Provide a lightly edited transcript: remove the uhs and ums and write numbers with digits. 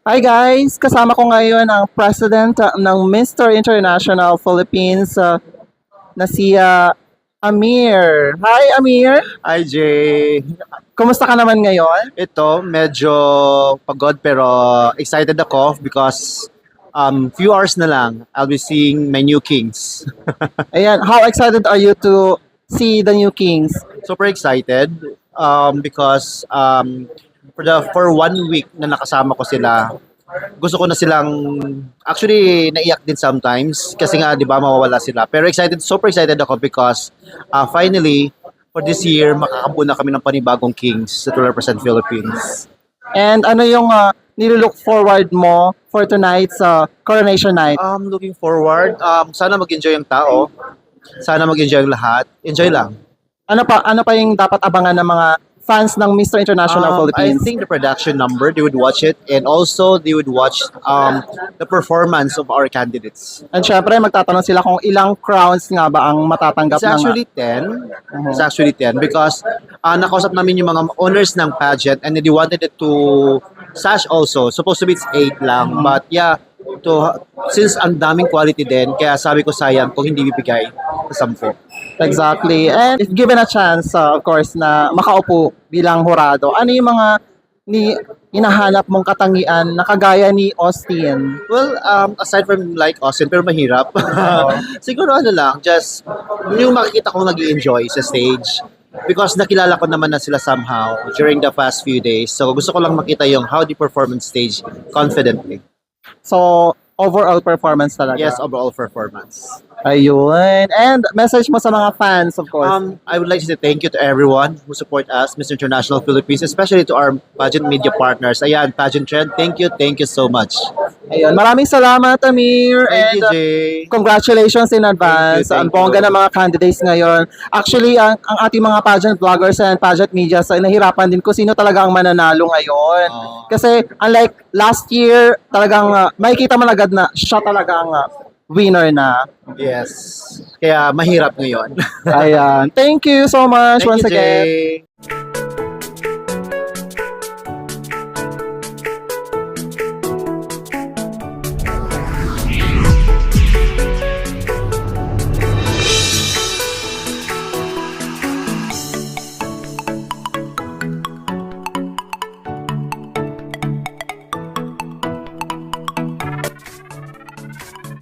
Hi guys! Kasama ko ngayon ang President ng Mr. International Philippines na si Amir. Hi Amir! Hi, Jay. Kumusta ka naman ngayon? Ito, medyo pagod pero excited ako because few hours na lang, I'll be seeing my new Kings. Ayan, how excited are you to see the new Kings? Super excited because for 1 week na nakasama ko sila, gusto ko na silang, actually naiyak din sometimes kasi nga 'di ba mawawala sila. Pero super excited ako because finally for this year makakabuo na kami ng panibagong Kings that will represent Philippines. And ano yung nilook forward mo for tonight's coronation night? Looking forward, sana mag-enjoy ang tao. Sana mag-enjoy ang lahat. Enjoy lang. Ano pa yung dapat abangan ng mga fans ng Mr. International I Philippines? think the production number, they would watch it, and also they would watch the performance of our candidates. And syempre, magtatanong sila kung ilang crowns nga ba ang matatanggap It's actually 10. It's actually 10 because nakausap namin yung mga owners ng pageant and they wanted it to sash also. Supposed to be it's 8 lang. But yeah, since ang daming quality din, kaya sabi ko sayang kung hindi bibigay sa 10. Exactly. And if given a chance, of course, na makaupo bilang hurado, ano yung mga hinahanap mong katangian na kagaya ni Austin? Well, aside from like Austin, pero mahirap. Siguro ano lang, just yung makikita kong nag-enjoy sa stage. Because nakilala ko naman na sila somehow during the past few days. So gusto ko lang makita yung how they perform on stage confidently. So, overall performance talaga. Yes, overall performance. Ayun. And message mo sa mga fans, of course. I would like to say thank you to everyone who support us, Mr. International Philippines, especially to our pageant media partners. Ayan, Pageant Trend, thank you so much. Ayun. Maraming salamat, Amir. Thank you, And Jay. congratulations in advance. Ang Thank you. bongga ng mga candidates ngayon. Actually, ang ating mga pageant vloggers and pageant media ay nahirapan din kung sino talaga ang mananalo ngayon. Oh. Kasi unlike last year, talagang makikita mo agad na siya talaga ang winner na. Yes. Kaya mahirap ngayon. Ayan. Thank you so much Thank once you, again. Jay.